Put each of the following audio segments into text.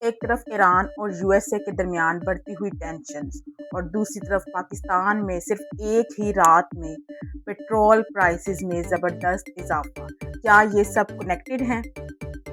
ایک طرف ایران اور یو ایس اے کے درمیان بڑھتی ہوئی ٹینشنز اور دوسری طرف پاکستان میں صرف ایک ہی رات میں پیٹرول پرائسز میں زبردست اضافہ، کیا یہ سب کنیکٹڈ ہیں؟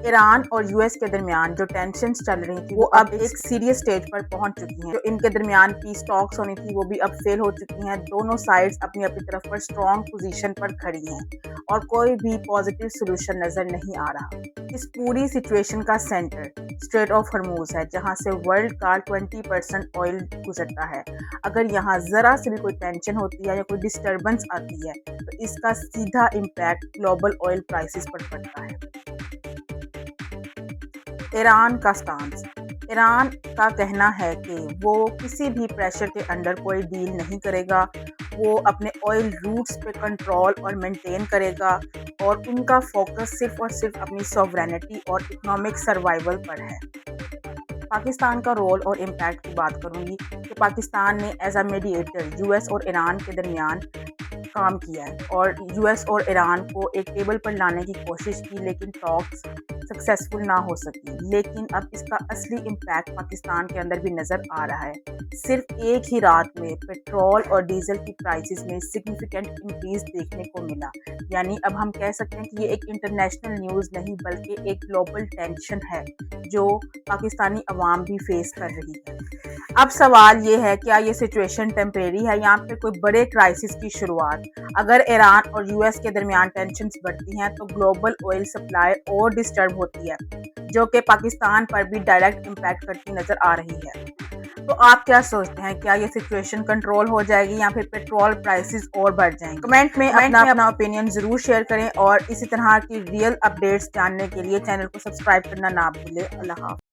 ایران اور یو ایس کے درمیان جو ٹینشنز چل رہی تھی وہ اب ایک سیریس سٹیج پر پہنچ چکی ہیں۔ جو ان کے درمیان پیس ٹاکس ہونی تھی وہ بھی اب فیل ہو چکی ہیں۔ دونوں سائڈز اپنی اپنی طرف پر اسٹرانگ پوزیشن پر کھڑی ہیں اور کوئی بھی پازیٹیو سولوشن نظر نہیں آ رہا۔ اس پوری سچویشن کا سینٹر اسٹریٹ آف ہرموز ہے، جہاں سے ورلڈ کا 20% آئل گزرتا ہے۔ اگر یہاں ذرا سے بھی کوئی ٹینشن ہوتی ہے یا کوئی ڈسٹربنس آتی ہے تو اس کا سیدھا امپیکٹ گلوبل آئل پرائسز پر پڑتا ہے۔ ایران کا سٹانس۔ ایران کا کہنا ہے کہ وہ کسی بھی پریشر کے انڈر کوئی ڈیل نہیں کرے گا، وہ اپنے آئل روٹس پہ کنٹرول اور مینٹین کرے گا اور ان کا فوکس صرف اور صرف اپنی سوورینٹی اور اکنامک سروائیول پر ہے۔ پاکستان کا رول اور امپیکٹ کی بات کروں گی کہ پاکستان نے as a mediator U S اور ایران کے درمیان کام کیا ہے اور یو ایس اور ایران کو ایک ٹیبل پر لانے کی کوشش کی، لیکن ٹاکس سکسیسفل نہ ہو سکی۔ لیکن اب اس کا اصلی امپیکٹ پاکستان کے اندر بھی نظر آ رہا ہے۔ صرف ایک ہی رات میں پیٹرول اور ڈیزل کی پرائسز میں سگنیفیکنٹ انکریز دیکھنے کو ملا، یعنی اب ہم کہہ سکتے ہیں کہ یہ ایک انٹرنیشنل نیوز نہیں بلکہ ایک گلوبل ٹینشن ہے جو پاکستانی عوام بھی فیس کر رہی ہے۔ اب سوال یہ ہے، کیا یہ سچویشن ٹیمپریری ہے یا پھر کوئی بڑے کرائسس کی شروعات؟ اگر ایران اور یو ایس کے درمیان ٹینشنز بڑھتی ہیں تو گلوبل آئل سپلائی اور ڈسٹرب ہوتی ہے، جو کہ پاکستان پر بھی ڈائریکٹ امپیکٹ کرتی نظر آ رہی ہے۔ تو آپ کیا سوچتے ہیں، کیا یہ سچویشن کنٹرول ہو جائے گی یا پھر پیٹرول پرائسز اور بڑھ جائیں گے؟ کمنٹ میں اپنا اوپینین ضرور شیئر کریں اور اسی طرح کی ریئل اپڈیٹس جاننے کے لیے چینل کو سبسکرائب کرنا نہ بھولیں۔ اللہ حافظ۔